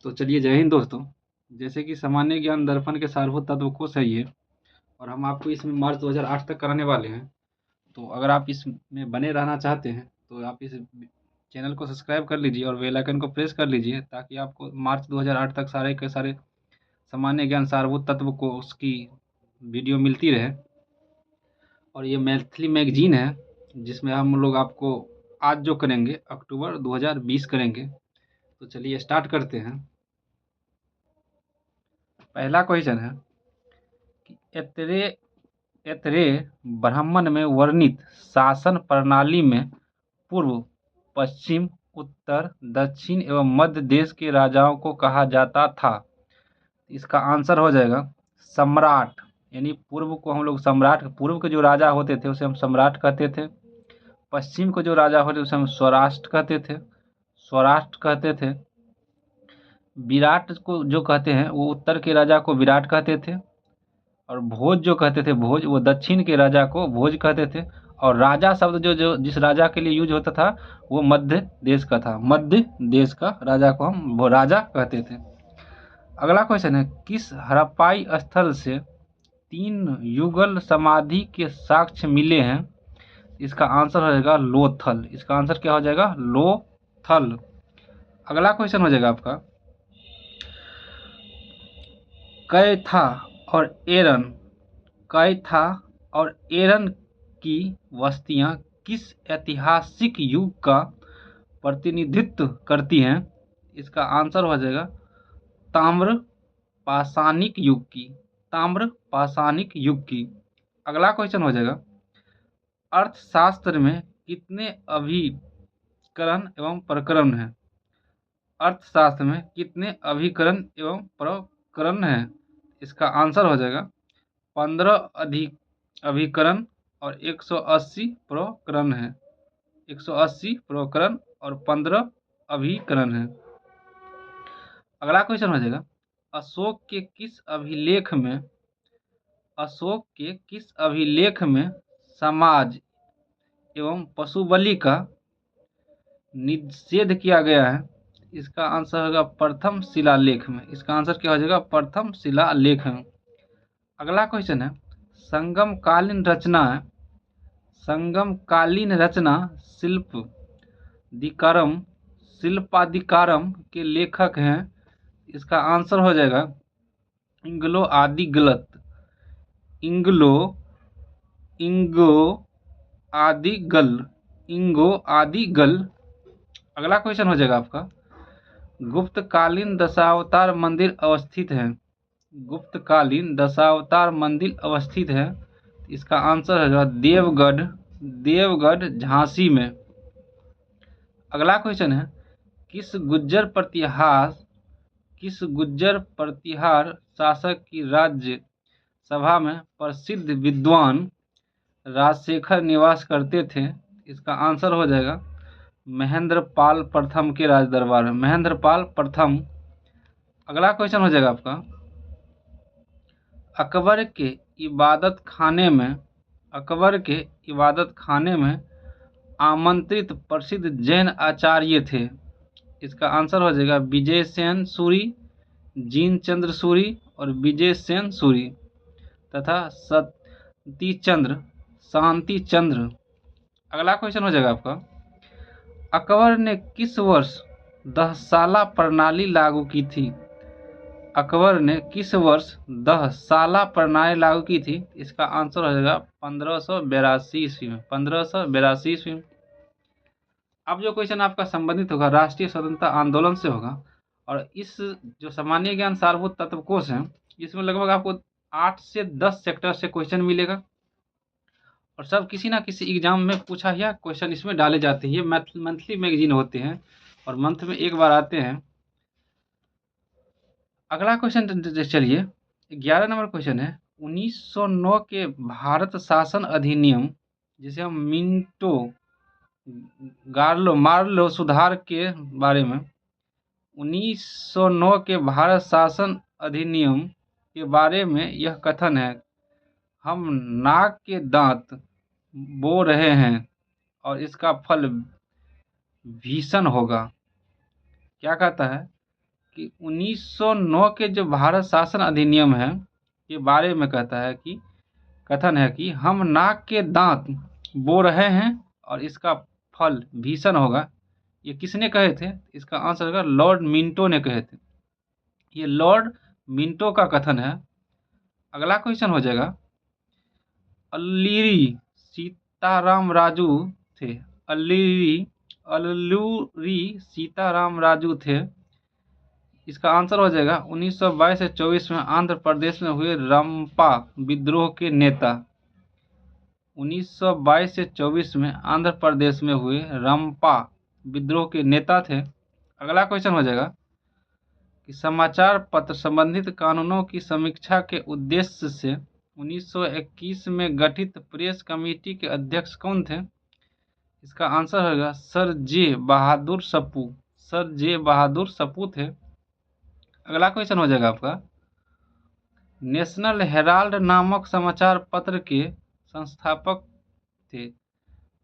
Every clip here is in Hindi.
तो चलिए, जय हिंद दोस्तों। जैसे कि सामान्य ज्ञान दर्पण के सारभूत तत्व कोश है ये, और हम आपको इसमें मार्च 2008 तक कराने वाले हैं। तो अगर आप इसमें बने रहना चाहते हैं तो आप इस चैनल को सब्सक्राइब कर लीजिए और बेल आइकन को प्रेस कर लीजिए, ताकि आपको मार्च 2008 तक सारे के सारे सामान्य ज्ञान सारभूत तत्व को उसकी वीडियो मिलती रहे। और ये मैथिली मैगजीन है, जिसमें हम लोग आपको आज जो करेंगे अक्टूबर 2020 करेंगे। तो चलिए स्टार्ट करते हैं। पहला क्वेश्चन है कि एतरे एतरे ब्राह्मण में वर्णित शासन प्रणाली में पूर्व, पश्चिम, उत्तर, दक्षिण एवं मध्य देश के राजाओं को कहा जाता था। इसका आंसर हो जाएगा सम्राट। यानी पूर्व को हम लोग सम्राट, पूर्व के जो राजा होते थे उसे हम सम्राट कहते थे। पश्चिम को जो राजा होते उसे हम स्वराष्ट्र कहते थे, स्वराष्ट्र कहते थे। विराट को जो कहते हैं वो उत्तर के राजा को विराट कहते थे। और भोज जो कहते थे, भोज, वो दक्षिण के राजा को भोज कहते थे। और राजा शब्द जो जो जिस राजा के लिए यूज होता था वो मध्य देश का था, मध्य देश का राजा को हम वो राजा कहते थे। अगला क्वेश्चन है, किस हड़प्पाई स्थल से 3 युगल समाधि के साक्ष्य मिले हैं? इसका आंसर हो जाएगा लोथल। इसका आंसर क्या हो जाएगा? लोथल। अगला क्वेश्चन हो जाएगा आपका, कैथा और एरन, कैथा और एरन की बस्तियां किस ऐतिहासिक युग का प्रतिनिधित्व करती हैं? इसका आंसर हो जाएगा ताम्र पाषाणिक युग की, ताम्र पाषाणिक युग की। अगला क्वेश्चन हो जाएगा, अर्थशास्त्र में कितने अभिकरण एवं प्रकरण हैं? अर्थशास्त्र में कितने अभिकरण एवं प्रकरण हैं? इसका आंसर हो जाएगा 15 अभिकरण और 180 प्रकरण है। 180 प्रकरण और 15 अभिकरण है। अगला क्वेश्चन हो जाएगा, अशोक के किस अभिलेख में, अशोक के किस अभिलेख में समाज एवं पशु बलि का निषेध किया गया है? इसका आंसर होगा प्रथम शिलालेख में। इसका आंसर क्या हो जाएगा? प्रथम शिलालेख में। अगला क्वेश्चन है, संगमकालीन रचना, संगमकालीन रचना शिल्प दिकारम, शिल्पादिकारम के लेखक हैं? इसका आंसर हो जाएगा इंग्लो आदि गलत, इंग्लो, इंगो आदि गल, इंगो आदि गल। अगला क्वेश्चन हो जाएगा आपका, गुप्तकालीन दशावतार मंदिर अवस्थित है, गुप्तकालीन दशावतार मंदिर अवस्थित है? इसका आंसर है देवगढ़, देवगढ़ झांसी में। अगला क्वेश्चन है, किस गुज्जर प्रतिहार, किस गुज्जर प्रतिहार शासक की राज्य सभा में प्रसिद्ध विद्वान राजशेखर निवास करते थे? इसका आंसर हो जाएगा महेंद्रपाल प्रथम के राज दरबार में, महेंद्रपाल प्रथम। अगला क्वेश्चन हो जाएगा आपका, अकबर के इबादत खाने में, अकबर के इबादत खाने में आमंत्रित प्रसिद्ध जैन आचार्य थे? इसका आंसर हो जाएगा विजय सेन सूरी, जिनचंद्र सूरी और विजय सेन सूरी तथा सती चंद्र, शांति चंद्र। अगला क्वेश्चन हो जाएगा आपका, अकबर ने किस वर्ष 10 साला प्रणाली लागू की थी? अकबर ने किस वर्ष 10 साला प्रणाली लागू की थी? इसका आंसर हो जाएगा 1582 ईस्वी में, 1582 ईस्वी में। अब जो क्वेश्चन आपका संबंधित होगा राष्ट्रीय स्वतंत्रता आंदोलन से होगा। और इस जो सामान्य ज्ञान सारभूत तत्व कोश है, इसमें लगभग आपको 8 से 10 सेक्टर से क्वेश्चन मिलेगा। और सब किसी ना किसी एग्जाम में पूछा या क्वेश्चन इसमें डाले जाते हैं। ये मंथली मैगजीन होते हैं और मंथ में एक बार आते हैं। अगला क्वेश्चन चलिए, 11 नंबर क्वेश्चन है, 1909 के भारत शासन अधिनियम, जिसे हम मिंटो मार्लो सुधार के बारे में, 1909 के भारत शासन अधिनियम के बारे में यह कथन है, हम नाक के दांत बो रहे हैं और इसका फल भीषण होगा। क्या कहता है कि 1909 के जो भारत शासन अधिनियम है के बारे में कहता है कि कथन है कि हम नाक के दांत बो रहे हैं और इसका फल भीषण होगा। ये किसने कहे थे? इसका आंसर होगा लॉर्ड मिंटो ने कहे थे। ये लॉर्ड मिंटो का कथन है। अगला क्वेश्चन हो जाएगा, अल्लूरी सीताराम राजू थे। अल्लूरी सीताराम राजू थे। इसका आंसर हो जाएगा 1922 से 24 में आंध्र प्रदेश में हुए रंपा विद्रोह के नेता। 1922 से 24 में आंध्र प्रदेश में हुए रंपा विद्रोह के नेता थे। अगला क्वेश्चन हो जाएगा कि समाचार पत्र संबंधित कानूनों की समीक्षा के उद्देश्य से 1921 में गठित प्रेस कमेटी के अध्यक्ष कौन थे? इसका आंसर होगा सर जे बहादुर सप्पू। सर जे बहादुर सप्पू थे। अगला क्वेश्चन हो जाएगा आपका, नेशनल हेराल्ड नामक समाचार पत्र के संस्थापक थे।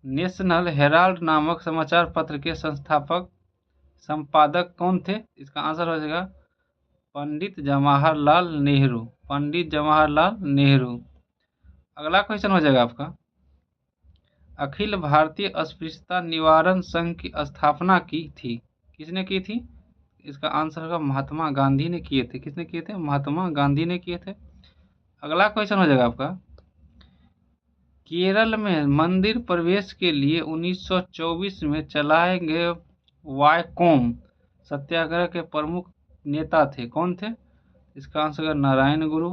नेशनल हेराल्ड नामक समाचार पत्र के संस्थापक संपादक कौन थे? इसका आंसर हो जाएगा पंडित जवाहरलाल नेहरू। पंडित जवाहरलाल नेहरू। अगला क्वेश्चन हो जाएगा आपका, अखिल भारतीय अस्पृश्यता निवारण संघ की स्थापना की थी। किसने की थी? इसका आंसर होगा महात्मा गांधी ने किए थे। किसने किए थे? महात्मा गांधी ने किए थे। अगला क्वेश्चन हो जाएगा आपका, केरल में मंदिर प्रवेश के लिए 1924 में चलाए गए वायकोम सत्याग्रह के प्रमुख नेता थे। कौन थे? इसका आंसर है नारायण गुरु,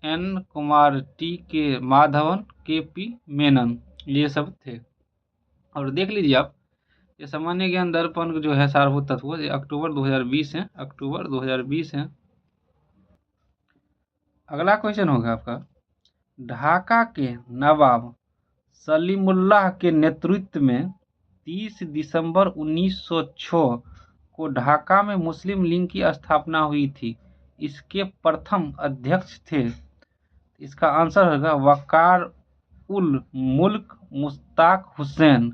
एन कुमार, टी के माधवन, के पी मेनन, ये सब थे। और देख लीजिए आप, ये सामान्य ज्ञान दर्पण जो है सारभूत तत्व, ये अक्टूबर 2020 है। अक्टूबर 2020 है। अगला क्वेश्चन होगा आपका, ढाका के नवाब सलीमुल्लाह के नेतृत्व में 30 दिसंबर 1906 को ढाका में मुस्लिम लीग की स्थापना हुई थी। इसके प्रथम अध्यक्ष थे। इसका आंसर होगा वकार उल मुल्क मुश्ताक हुसैन।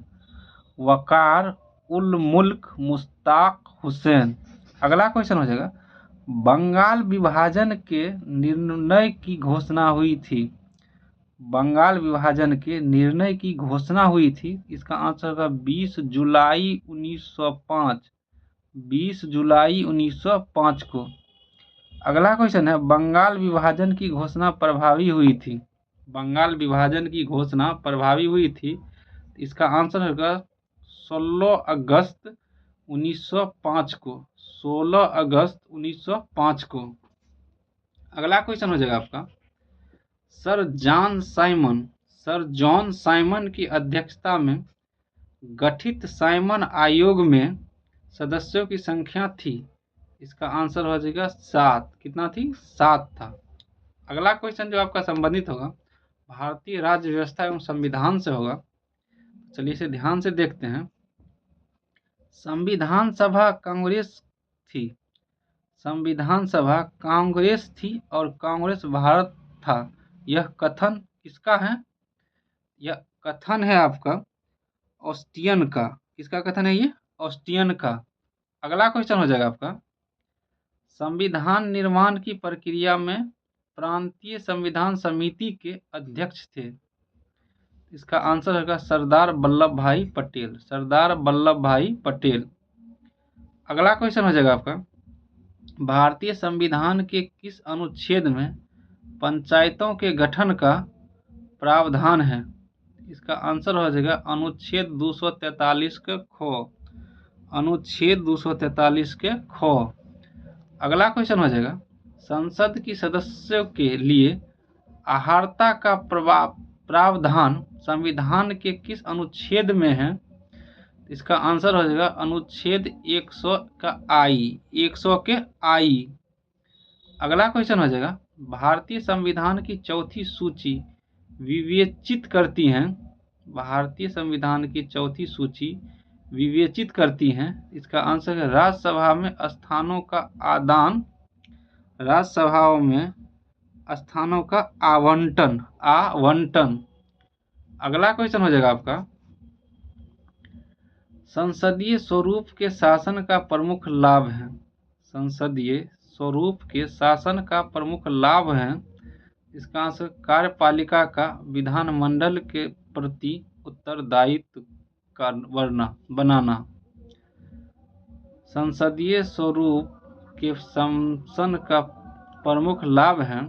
वकार उल मुल्क मुश्ताक हुसैन। अगला क्वेश्चन हो जाएगा, बंगाल विभाजन के निर्णय की घोषणा हुई थी। बंगाल विभाजन के निर्णय की घोषणा हुई थी। इसका आंसर होगा 20 जुलाई 1905। 20 जुलाई 1905 को। अगला क्वेश्चन है, बंगाल विभाजन की घोषणा प्रभावी हुई थी। बंगाल विभाजन की घोषणा प्रभावी हुई थी। इसका आंसर होगा 16 अगस्त 1905 को। 16 अगस्त 1905 को। अगला क्वेश्चन हो जाएगा आपका, सर जॉन साइमन की अध्यक्षता में गठित साइमन आयोग में सदस्यों की संख्या थी। इसका आंसर हो जाएगा 7। कितना थी? 7 था। अगला क्वेश्चन जो आपका संबंधित होगा भारतीय राज्य व्यवस्था एवं संविधान से होगा। चलिए इसे ध्यान से देखते हैं। संविधान सभा कांग्रेस थी। संविधान सभा कांग्रेस थी और कांग्रेस भारत था। यह कथन किसका है? यह कथन है आपका ऑस्टिन का। किसका कथन है ये? ऑस्टिन का। अगला क्वेश्चन हो जाएगा आपका, संविधान निर्माण की प्रक्रिया में प्रांतीय संविधान समिति के अध्यक्ष थे। इसका आंसर होगा सरदार वल्लभ भाई पटेल। सरदार वल्लभ भाई पटेल। अगला क्वेश्चन हो जाएगा आपका, भारतीय संविधान के किस अनुच्छेद में पंचायतों के गठन का प्रावधान है? इसका आंसर हो जाएगा अनुच्छेद 243 के ख। अनुच्छेद 243 के ख। अगला क्वेश्चन हो जाएगा, संसद की सदस्यों के लिए आहारता का प्रावधान संविधान के किस अनुच्छेद में है? इसका आंसर हो जाएगा अनुच्छेद 100 का आई। 100 के आई। अगला क्वेश्चन हो जाएगा, भारतीय संविधान की चौथी सूची विवेचित करती हैं। भारतीय संविधान की चौथी सूची विवेचित करती हैं। इसका आंसर है राज्यसभा में स्थानों का आदान, राज्यसभाओं में स्थानों का आवंटन। अगला क्वेश्चन हो जाएगा आपका, संसदीय स्वरूप के शासन का प्रमुख लाभ है। संसदीय स्वरूप के शासन का प्रमुख लाभ है? इसका आंसर कार्यपालिका का विधानमंडल के प्रति उत्तरदायित्व का बनाना। संसदीय स्वरूप के शासन का प्रमुख लाभ है,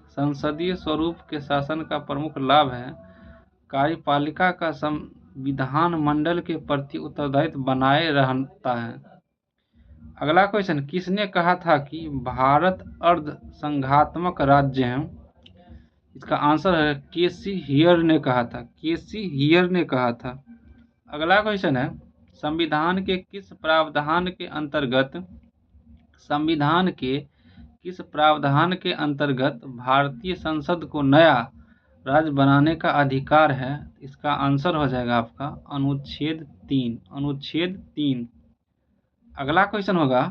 संसदीय स्वरूप के शासन का प्रमुख लाभ है कार्यपालिका का विधानमंडल के प्रति उत्तरदायित्व बनाए रहता है। अगला क्वेश्चन, किसने कहा था कि भारत अर्ध संघात्मक राज्य है? इसका आंसर है केसी हियर ने कहा था, केसी हियर ने कहा था। अगला क्वेश्चन है, संविधान के किस प्रावधान के अंतर्गत, संविधान के किस प्रावधान के अंतर्गत भारतीय संसद को नया राज्य बनाने का अधिकार है? इसका आंसर हो जाएगा आपका अनुच्छेद 3, अनुच्छेद 3। अगला क्वेश्चन होगा,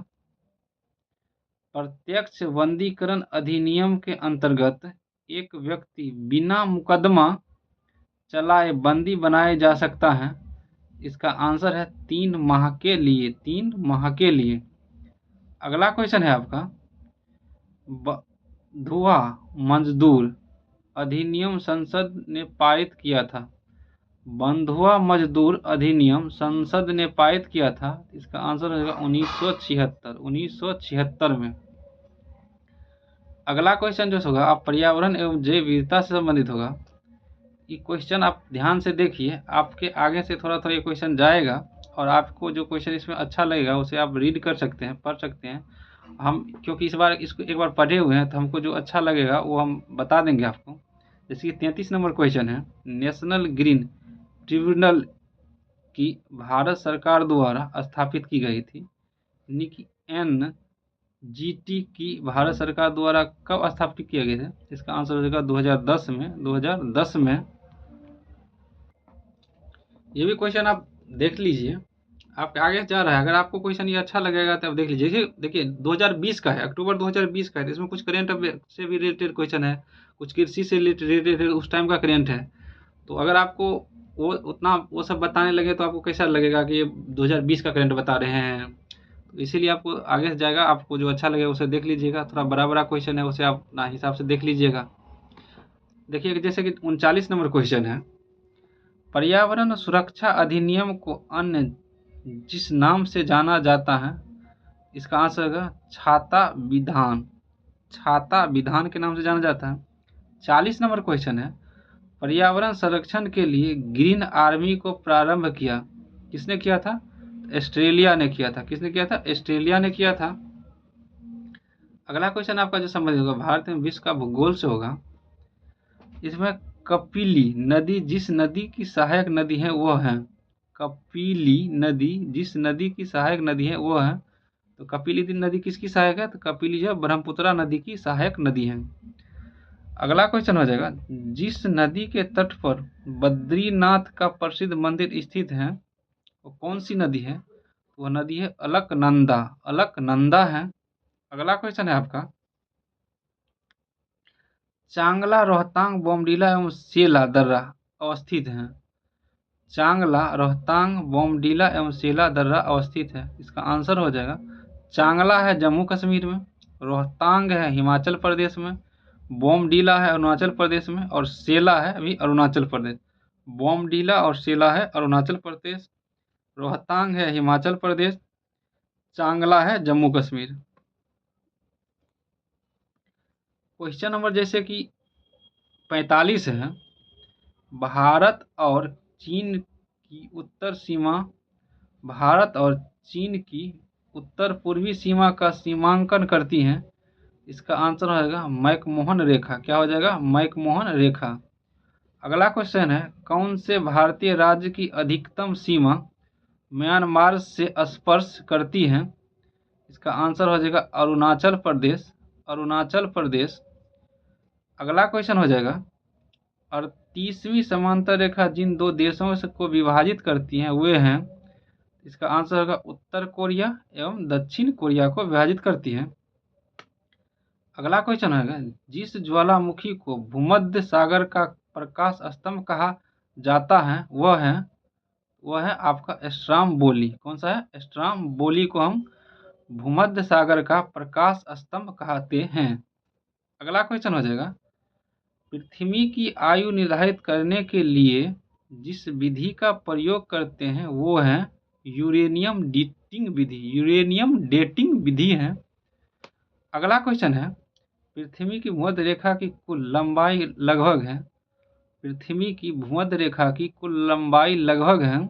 प्रत्यक्ष बंदीकरण अधिनियम के अंतर्गत एक व्यक्ति बिना मुकदमा चलाए बंदी बनाया जा सकता है? इसका आंसर है 3 माह के लिए, 3 माह के लिए। अगला क्वेश्चन है आपका, बंधुआ मजदूर अधिनियम संसद ने पारित किया था? बंधुआ मजदूर अधिनियम संसद ने पारित किया था, इसका आंसर होगा 1976, 1976 में। अगला क्वेश्चन जो होगा आप पर्यावरण एवं जैव विविधता से संबंधित होगा। ये क्वेश्चन आप ध्यान से देखिए, आपके आगे से थोड़ा थोड़ा ये क्वेश्चन जाएगा और आपको जो क्वेश्चन इसमें अच्छा लगेगा उसे आप रीड कर सकते हैं, पढ़ सकते हैं। हम क्योंकि इस बार इसको एक बार पढ़े हुए हैं तो हमको जो अच्छा लगेगा वो हम बता देंगे आपको। जैसे कि 33 नंबर क्वेश्चन है, नेशनल ग्रीन ट्रिब्यूनल की भारत सरकार द्वारा स्थापित की गई थी। यानी कि NGT की भारत सरकार द्वारा कब स्थापित किया गया था? इसका आंसर हो जाएगा 2010 में, 2010 में। ये भी क्वेश्चन आप देख लीजिए, आप आगे जा रहा है। अगर आपको क्वेश्चन ये अच्छा लगेगा तो आप देख लीजिए। देखिए 2020 का है, अक्टूबर 2020 का है, तो इसमें कुछ करेंट अफेयर से भी रिलेटेड क्वेश्चन है, कुछ कृषि से रिलेटेड उस टाइम का करेंट है। तो अगर आपको वो उतना वो सब बताने लगे तो आपको कैसा लगेगा कि ये 2020 का करंट बता रहे हैं। तो इसीलिए आपको आगे से जाएगा, आपको जो अच्छा लगेगा उसे देख लीजिएगा। थोड़ा बड़ा बड़ा क्वेश्चन है उसे आप अपना हिसाब से देख लीजिएगा। देखिए जैसे कि 39 नंबर क्वेश्चन है, पर्यावरण सुरक्षा अधिनियम को अन्य जिस नाम से जाना जाता है? इसका आंसर है छाता विधान, छाता विधान के नाम से जाना जाता है। 40 नंबर क्वेश्चन है, पर्यावरण संरक्षण के लिए ग्रीन आर्मी को प्रारंभ किया किसने किया था? ऑस्ट्रेलिया ने किया था। किसने किया था? ऑस्ट्रेलिया ने किया था। अगला क्वेश्चन आपका जो संबंधित होगा भारत में विश्व का भूगोल से होगा। इसमें कपिली नदी जिस नदी की सहायक नदी है वो है, कपिली नदी जिस नदी की सहायक नदी है वो है। तो कपिली नदी किसकी सहायक है? तो कपिली जो ब्रह्मपुत्रा नदी की सहायक नदी है। अगला क्वेश्चन हो जाएगा, जिस नदी के तट पर बद्रीनाथ का प्रसिद्ध मंदिर स्थित है वो कौन सी नदी है? वह नदी है अलकनंदा, अलकनंदा है। अगला क्वेश्चन है आपका, चांगला, रोहतांग, बोमडीला एवं सेला दर्रा अवस्थित है? चांगला, रोहतांग, बोमडीला एवं सेला दर्रा अवस्थित है। इसका आंसर हो जाएगा चांगला है जम्मू कश्मीर में, रोहतांग है हिमाचल प्रदेश में, बोमडीला है अरुणाचल प्रदेश में और सेला है अभी अरुणाचल प्रदेश। बोमडीला और सेला है अरुणाचल प्रदेश, रोहतांग है हिमाचल प्रदेश, चांगला है जम्मू कश्मीर। क्वेश्चन नंबर जैसे कि 45 है, भारत और चीन की उत्तर सीमा, भारत और चीन की उत्तर पूर्वी सीमा का सीमांकन करती हैं? इसका आंसर हो जाएगा मैकमोहन रेखा। क्या हो जाएगा? मैकमोहन रेखा। अगला क्वेश्चन है, कौन से भारतीय राज्य की अधिकतम सीमा म्यांमार से स्पर्श करती है? इसका आंसर हो जाएगा अरुणाचल प्रदेश, अरुणाचल प्रदेश। अगला क्वेश्चन हो जाएगा, 38वीं समांतर रेखा जिन दो देशों को विभाजित करती हैं वे हैं? इसका आंसर होगा उत्तर कोरिया एवं दक्षिण कोरिया को विभाजित करती है। अगला क्वेश्चन होगा, जिस ज्वालामुखी को भूमध्य सागर का प्रकाश स्तंभ कहा जाता है वह है आपका स्ट्राम्बोली। कौन सा है? स्ट्राम्बोली को हम भूमध्य सागर का प्रकाश स्तंभ कहते हैं। अगला क्वेश्चन हो जाएगा, पृथ्वी की आयु निर्धारित करने के लिए जिस विधि का प्रयोग करते हैं वो है यूरेनियम डेटिंग विधि। यूरेनियम डेटिंग विधि है। अगला क्वेश्चन है, पृथ्वी की भूमध्य रेखा की कुल लंबाई लगभग है। पृथ्वी की भूमध्य रेखा की कुल लंबाई लगभग है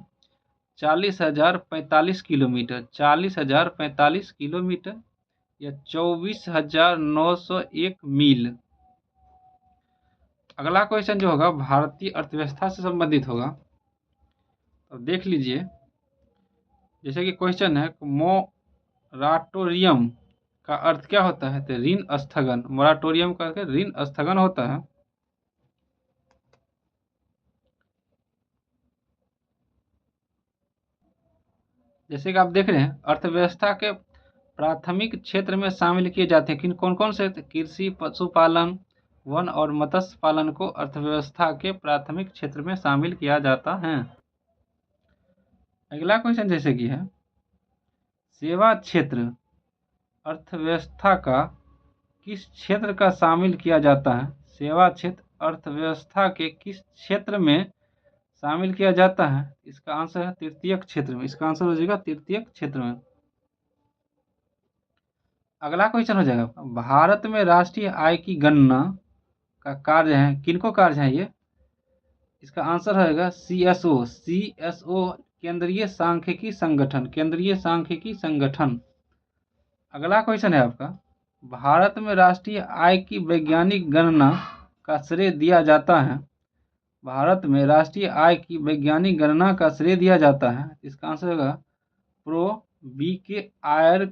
40,045 किलोमीटर। 40,045 किलोमीटर या 24,901 मील। अगला क्वेश्चन जो होगा भारतीय अर्थव्यवस्था से संबंधित होगा। तो देख लीजिए, जैसे कि क्वेश्चन है, मोराटोरियम का अर्थ क्या होता है? तो ऋण स्थगन। मोराटोरियम का अर्थ ऋण स्थगन होता है। जैसे कि आप देख रहे हैं, अर्थव्यवस्था के प्राथमिक क्षेत्र में शामिल किए जाते हैं। कौन कौन से? कृषि, पशुपालन, वन और मत्स्य पालन को अर्थव्यवस्था के प्राथमिक क्षेत्र में शामिल किया जाता है। अगला क्वेश्चन जैसे कि है, सेवा क्षेत्र अर्थव्यवस्था का किस क्षेत्र का शामिल किया जाता है? सेवा क्षेत्र अर्थव्यवस्था के किस क्षेत्र में शामिल किया जाता है? इसका आंसर है तृतीयक क्षेत्र में। इसका आंसर हो जाएगा तृतीयक क्षेत्र में। अगला क्वेश्चन हो जाएगा, भारत में राष्ट्रीय आय की गणना का कार्य है, किनको कार्य है ये? इसका आंसर होगा सीएसओ। सीएसओ केंद्रीय सांख्यिकी संगठन। केंद्रीय सांख्यिकी संगठन। अगला क्वेश्चन है आपका, भारत में राष्ट्रीय आय की वैज्ञानिक गणना का श्रेय दिया जाता है। भारत में राष्ट्रीय आय की वैज्ञानिक गणना का श्रेय दिया जाता है। इसका आंसर होगा प्रो BKR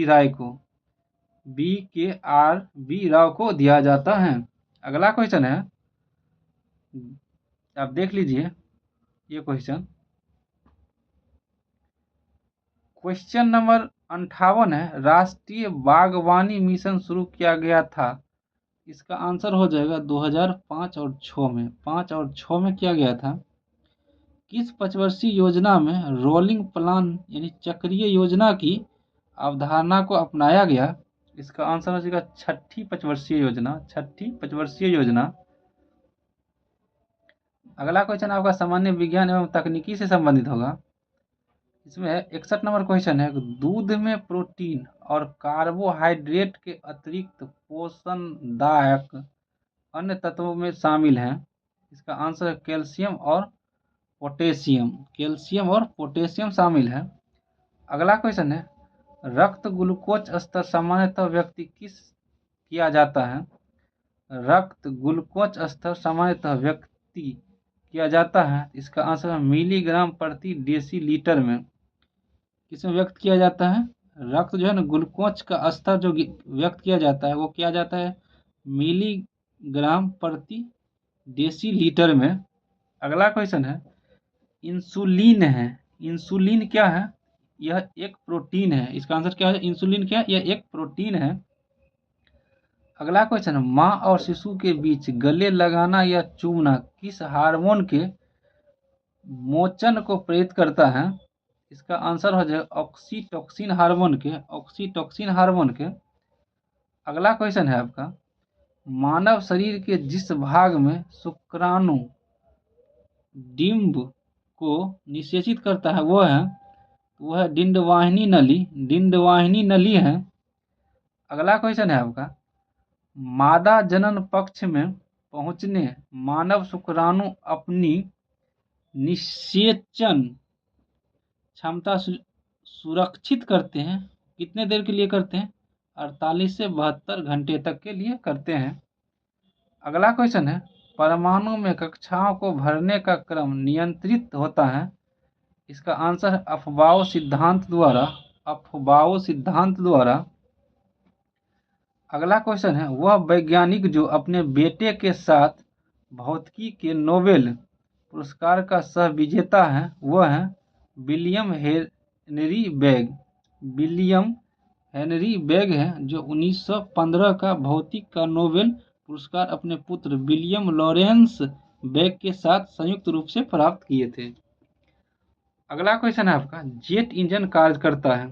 राय को। BKR राव को दिया जाता है। अगला क्वेश्चन है, आप देख लीजिए ये क्वेश्चन नंबर 58 है, राष्ट्रीय बागवानी मिशन शुरू किया गया था। इसका आंसर हो जाएगा 2005 और 6 में। 5 और 6 में किया गया था। किस पंचवर्षीय योजना में रोलिंग प्लान यानी चक्रीय योजना की अवधारणा को अपनाया गया? इसका आंसर हो जाएगा छठी पंचवर्षीय योजना। छठी पंचवर्षीय योजना। अगला क्वेश्चन आपका सामान्य विज्ञान एवं तकनीकी से संबंधित होगा। इसमें 61 नंबर क्वेश्चन है, दूध में प्रोटीन और कार्बोहाइड्रेट के अतिरिक्त पोषणदायक अन्य तत्वों में शामिल हैं। इसका आंसर है कैल्शियम और पोटेशियम। कैल्शियम और पोटेशियम शामिल है। अगला क्वेश्चन है, रक्त ग्लूकोज स्तर सामान्यतः व्यक्ति किस किया जाता है? रक्त ग्लूकोज स्तर सामान्यतः व्यक्ति किया जाता है। इसका आंसर है मिलीग्राम प्रति डेसीलीटर में। किसमें व्यक्त किया जाता है? रक्त जो है ना, ग्लूकोज का स्तर जो व्यक्त किया जाता है वो किया जाता है मिलीग्राम प्रति डेसीलीटर में। अगला क्वेश्चन है, इंसुलिन है। इंसुलिन क्या है? यह एक प्रोटीन है। इसका आंसर क्या है? इंसुलिन क्या है? यह एक प्रोटीन है। अगला क्वेश्चन है, माँ और शिशु के बीच गले लगाना या चूमना किस हार्मोन के मोचन को प्रेरित करता है? इसका आंसर हो जाएगा ऑक्सीटोसिन हार्मोन के। ऑक्सीटोसिन हार्मोन के। अगला क्वेश्चन है आपका, मानव शरीर के जिस भाग में शुक्राणु डिंब को निषेचित करता है वो है डिंडवाहिनी नली। डिंडवाहिनी नली है। अगला क्वेश्चन है आपका, मादा जनन पक्ष में पहुंचने मानव शुक्राणु अपनी निषेचन क्षमता सुरक्षित करते हैं। कितने देर के लिए करते हैं? 48 से 72 घंटे तक के लिए करते हैं। अगला क्वेश्चन है, परमाणु में कक्षाओं को भरने का क्रम नियंत्रित होता है। इसका आंसर है अफबाओ सिद्धांत द्वारा। अफबाओ सिद्धांत द्वारा। अगला क्वेश्चन है, वह वैज्ञानिक जो अपने बेटे के साथ भौतिकी के नोबेल पुरस्कार का सह विजेता है वह है William Henry bag. William Henry bag है जो 1915 का भौतिक का नोबेल पुरस्कार अपने पुत्र विलियम लॉरेंस बैग के साथ संयुक्त रूप से प्राप्त किए थे। अगला क्वेश्चन है आपका, जेट इंजन कार्य करता है।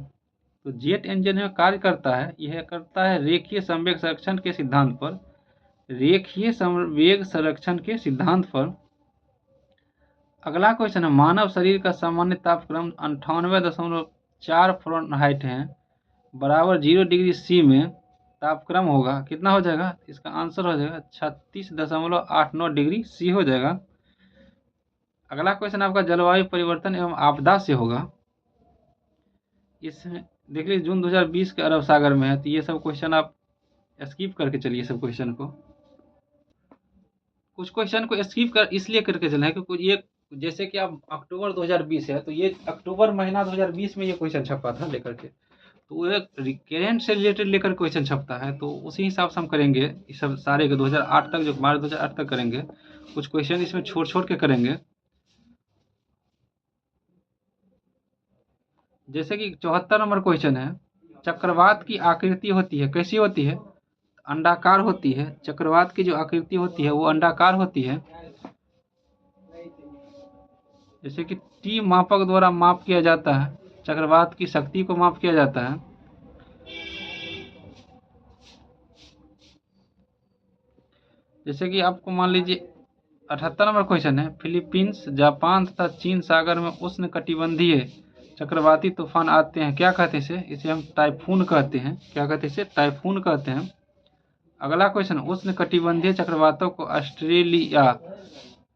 तो जेट इंजन में कार्य करता है, यह करता है रेखीय संवेग संरक्षण के सिद्धांत पर। रेखीय संवेग संरक्षण के सिद्धांत पर। अगला क्वेश्चन है, मानव शरीर का सामान्य तापक्रम 98.4 फ़ारेनहाइट है, बराबर 0 डिग्री सी में तापक्रम होगा, कितना हो जाएगा? इसका आंसर हो जाएगा 36.89 डिग्री सी हो जाएगा। अगला क्वेश्चन आपका जलवायु परिवर्तन एवं आपदा से होगा। इसमें देख लीजिए जून 2020 के अरब सागर में है, तो ये सब क्वेश्चन आप स्किप करके चलिए। सब क्वेश्चन को, कुछ क्वेश्चन को स्किप कर इसलिए करके चले क्योंकि ये जैसे कि अब अक्टूबर 2020 है, तो ये अक्टूबर महीना 2020 में ये क्वेश्चन छपा था लेकर के, तो ये करेंट से रिलेटेड लेकर क्वेश्चन छपता है, तो उसी हिसाब से हम करेंगे इस सब सारे के 2008 तक, जो मार्च 2008 तक करेंगे। कुछ क्वेश्चन इसमें छोड़ छोड़ के करेंगे। जैसे कि 74 नंबर क्वेश्चन है, चक्रवात की आकृति होती है, कैसी होती है? अंडाकार होती है। चक्रवात की जो आकृति होती है वो अंडाकार होती है। जैसे कि टी मापक द्वारा माप किया जाता है, चक्रवात की शक्ति को माप किया जाता है। जैसे कि आपको मान लीजिए 78 नंबर क्वेश्चन है, फिलीपींस, जापान तथा चीन सागर में उष्ण कटिबंधीय चक्रवाती तूफान आते हैं, क्या कहते हैं इसे? हम टाइफून कहते हैं। क्या कहते हैं इसे? टाइफून कहते हैं। अगला क्वेश्चन, उष्ण कटिबंधीय चक्रवातों को ऑस्ट्रेलिया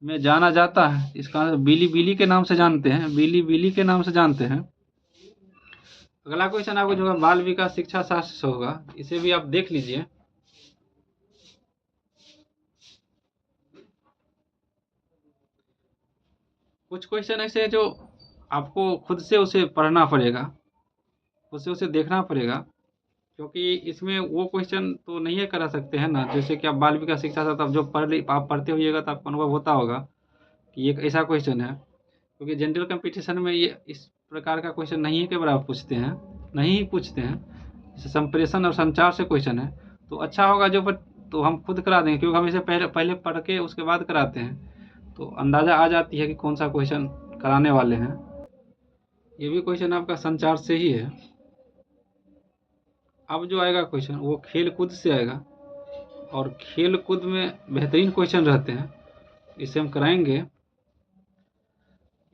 में जाना जाता है, इसका आंसर बिली बिली के नाम से जानते हैं। बिली बिली के नाम से जानते हैं। अगला क्वेश्चन आपको जो है बाल विकास शिक्षा शास्त्र से होगा, इसे भी आप देख लीजिए। कुछ क्वेश्चन ऐसे जो आपको खुद से उसे पढ़ना पड़ेगा, खुद से उसे देखना पड़ेगा, क्योंकि इसमें वो क्वेश्चन तो नहीं है करा सकते हैं ना। जैसे कि आप बाल विकास शिक्षा शास्त्र आप जो आप पढ़ते होइएगा तो आपको अनुभव होता होगा कि ये ऐसा क्वेश्चन है, क्योंकि जनरल कंपटीशन में ये इस प्रकार का क्वेश्चन नहीं है कि बराबर पूछते हैं, नहीं ही पूछते हैं। जैसे संप्रेषण और संचार से क्वेश्चन है, तो अच्छा होगा जो तो हम खुद करा देंगे, क्योंकि हम इसे पहले पढ़ के उसके बाद कराते हैं, तो अंदाज़ा आ जाती है कि कौन सा क्वेश्चन कराने वाले हैं। ये भी क्वेश्चन आपका संचार से ही है। अब जो आएगा क्वेश्चन वो खेल कूद से आएगा, और खेल कूद में बेहतरीन क्वेश्चन रहते हैं, इसे हम कराएंगे।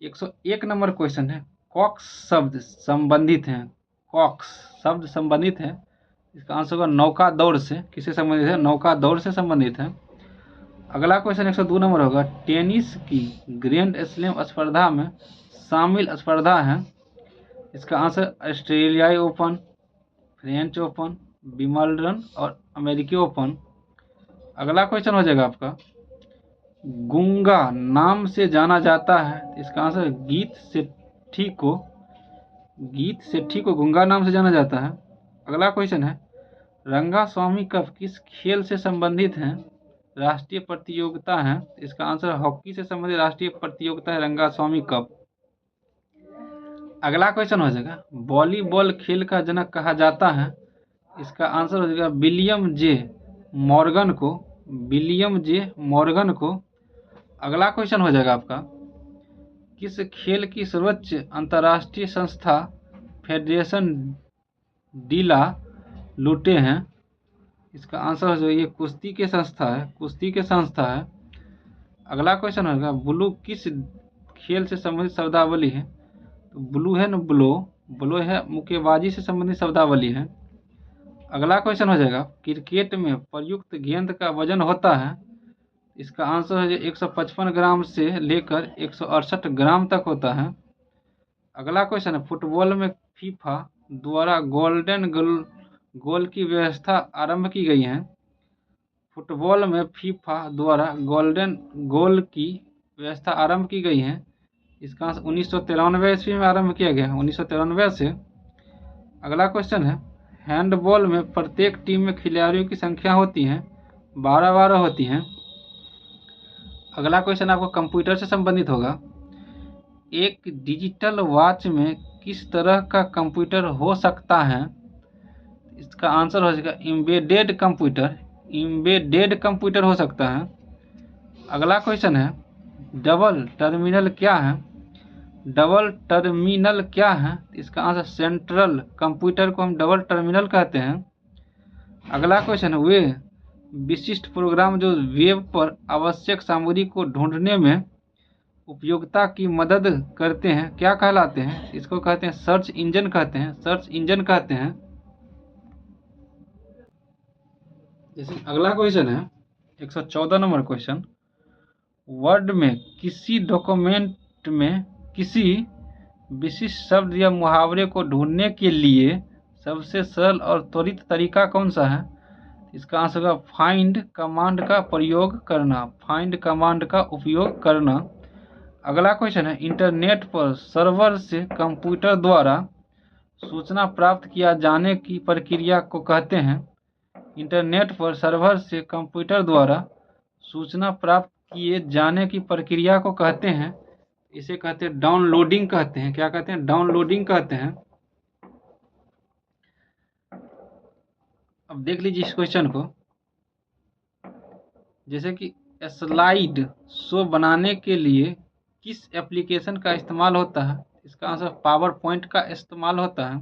101 नंबर क्वेश्चन है, कॉक्स शब्द संबंधित हैं, कॉक्स शब्द संबंधित है, इसका आंसर होगा नौका दौड़ से। किससे संबंधित है? नौका दौड़ से संबंधित है। अगला क्वेश्चन 102 नंबर होगा, टेनिस की ग्रैंड स्लैम स्पर्धा में शामिल स्पर्धा है, इसका आंसर ऑस्ट्रेलियाई ओपन, फ्रेंच ओपन, विंबलडन और अमेरिकी ओपन। अगला क्वेश्चन हो जाएगा आपका, गुंगा नाम से जाना जाता है, इसका आंसर गीत सेठी को गुंगा नाम से जाना जाता है। अगला क्वेश्चन है, रंगास्वामी कप किस खेल से संबंधित है? राष्ट्रीय प्रतियोगिता है, इसका आंसर हॉकी से संबंधित राष्ट्रीय प्रतियोगिता है रंगास्वामी कप। अगला क्वेश्चन हो जाएगा, वॉलीबॉल खेल का जनक कहा जाता है, इसका आंसर हो जाएगा विलियम जे मॉर्गन को। अगला क्वेश्चन हो जाएगा आपका, किस खेल की सर्वोच्च अंतर्राष्ट्रीय संस्था फेडरेशन डीला लूटे हैं, इसका आंसर हो जाएगा ये कुश्ती के संस्था है। अगला क्वेश्चन होगा, ब्लू किस खेल से संबंधित शब्दावली है? तो ब्लू है ना, ब्लो है मुक्केबाजी से संबंधित शब्दावली है। अगला क्वेश्चन हो जाएगा, क्रिकेट में प्रयुक्त गेंद का वजन होता है, इसका आंसर है 155 ग्राम से लेकर 168 ग्राम तक होता है। अगला क्वेश्चन है, फुटबॉल में फीफा द्वारा गोल्डन गोल की व्यवस्था आरंभ की गई है। फुटबॉल में फीफा द्वारा गोल्डन गोल की व्यवस्था आरंभ की गई है, इसका 1993 ईस्वी में आरंभ किया गया है, 1993 से। अगला क्वेश्चन है, हैंडबॉल में प्रत्येक टीम में खिलाड़ियों की संख्या होती है 12 होती हैं। अगला क्वेश्चन आपको कंप्यूटर से संबंधित होगा, एक डिजिटल वॉच में किस तरह का कंप्यूटर हो सकता है? इसका आंसर हो जाएगा एम्बेडेड कंप्यूटर हो सकता है। अगला क्वेश्चन है, डबल टर्मिनल क्या है? डबल टर्मिनल क्या है? इसका आंसर सेंट्रल। कंप्यूटर को हम डबल टर्मिनल कहते हैं। अगला क्वेश्चन है, वे विशिष्ट प्रोग्राम जो वेब पर आवश्यक सामग्री को ढूंढने में उपयोगिता की मदद करते हैं क्या कहलाते हैं? इसको कहते हैं सर्च इंजन कहते हैं, सर्च इंजन कहते हैं। जैसे अगला क्वेश्चन है 114 नंबर क्वेश्चन, वर्ड में किसी डॉक्यूमेंट में किसी विशिष्ट शब्द या मुहावरे को ढूंढने के लिए सबसे सरल और त्वरित तरीका कौन सा है? इसका आंसर होगा फाइंड कमांड का प्रयोग करना, फाइंड कमांड का उपयोग करना। अगला क्वेश्चन है, इंटरनेट पर सर्वर से कंप्यूटर द्वारा सूचना प्राप्त किया जाने की प्रक्रिया को कहते हैं। इंटरनेट पर सर्वर से कंप्यूटर द्वारा सूचना प्राप्त किए जाने की प्रक्रिया को कहते हैं, इसे कहते हैं डाउनलोडिंग कहते हैं। क्या कहते हैं? डाउनलोडिंग कहते हैं। अब देख लीजिए इस क्वेश्चन को, जैसे कि स्लाइड शो बनाने के लिए किस एप्लीकेशन का इस्तेमाल होता है? इसका आंसर पावर पॉइंट का इस्तेमाल होता है।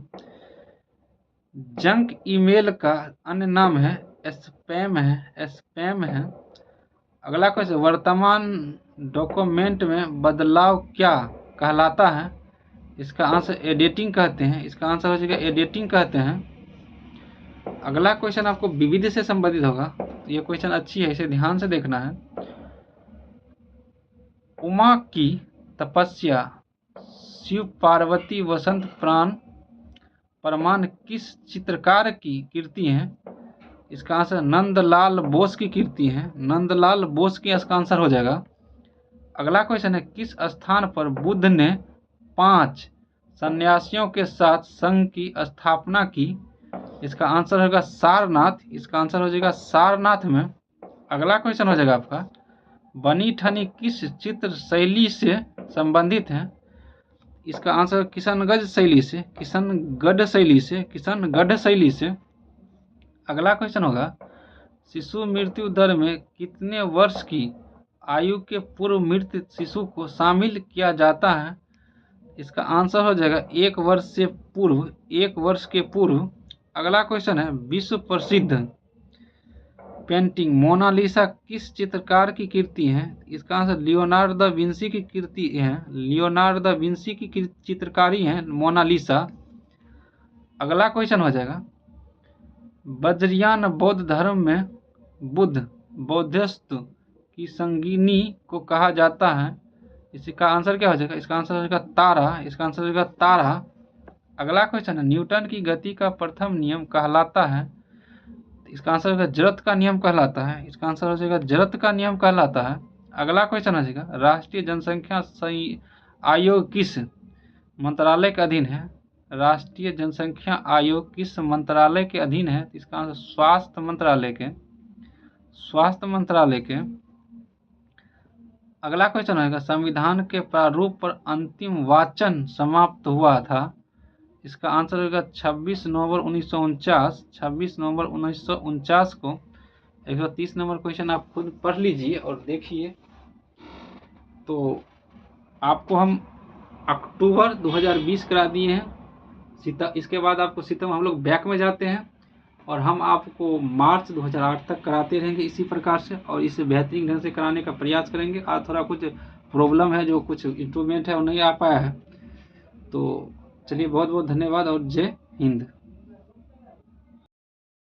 जंक ईमेल का अन्य नाम है स्पैम है, स्पैम है। अगला क्वेश्चन, वर्तमान डॉक्यूमेंट में बदलाव क्या कहलाता है? इसका आंसर एडिटिंग कहते हैं, इसका आंसर हो जाएगा एडिटिंग कहते हैं। अगला क्वेश्चन आपको विविध से संबंधित होगा, ये क्वेश्चन अच्छी है, इसे ध्यान से देखना है। उमा की तपस्या, शिव पार्वती वसंत प्राण प्रमाण किस चित्रकार की कृति है? इसका आंसर नंदलाल बोस की कृति है, नंदलाल बोस की इसका आंसर हो जाएगा। अगला क्वेश्चन है, किस स्थान पर बुद्ध ने 5 सन्यासियों के साथ संघ की स्थापना की? इसका आंसर होगा सारनाथ, इसका आंसर हो जाएगा सारनाथ में। अगला क्वेश्चन हो जाएगा आपका, बनी ठनी किस चित्र शैली से संबंधित है? इसका आंसर किशनगढ़ शैली से, किशनगढ़ शैली से, किशनगढ़ शैली से। अगला क्वेश्चन होगा, शिशु मृत्यु दर में कितने वर्ष की आयु के पूर्व मृत शिशु को शामिल किया जाता है? इसका आंसर हो जाएगा 1 वर्ष से पूर्व, 1 वर्ष के पूर्व। अगला क्वेश्चन है, विश्व प्रसिद्ध पेंटिंग मोनालिसा किस चित्रकार की कृति है? इसका आंसर लियोनार्डो दा विंसी की कृति है, लियोनार्डो दा विंसी की चित्रकारी है मोनालिसा। अगला क्वेश्चन हो जाएगा, वज्रयान बौद्ध धर्म में बुद्ध बौद्धस्त की संगिनी को कहा जाता है, इसका आंसर क्या हो जाएगा? इसका आंसर हो जाएगा तारा, इसका आंसर हो जाएगा तारा। अगला क्वेश्चन है, न्यूटन की गति का प्रथम नियम कहलाता है? इसका आंसर होगा जड़त्व का नियम कहलाता है, इसका आंसर हो जाएगा जड़त्व का नियम कहलाता है। अगला क्वेश्चन हो जाएगा, राष्ट्रीय जनसंख्या आयोग किस मंत्रालय के अधीन है? राष्ट्रीय जनसंख्या आयोग किस मंत्रालय के अधीन है? इसका आंसर स्वास्थ्य मंत्रालय के, स्वास्थ्य मंत्रालय के। अगला क्वेश्चन होगा, संविधान के प्रारूप पर अंतिम वाचन समाप्त हुआ था? इसका आंसर होगा 26 नवंबर 1949, 26 नवंबर 1949 को। 130 नंबर क्वेश्चन आप खुद पढ़ लीजिए और देखिए। तो आपको हम अक्टूबर 2020 करा दिए हैं, इसके बाद आपको सितंबर हम लोग बैक में जाते हैं और हम आपको मार्च 2008 तक कराते रहेंगे इसी प्रकार से, और इसे बेहतरीन ढंग से कराने का प्रयास करेंगे। आज थोड़ा कुछ प्रॉब्लम है, जो कुछ इंस्ट्रूमेंट है वो नहीं आ पाया है। तो चलिए, बहुत बहुत धन्यवाद और जय हिंद।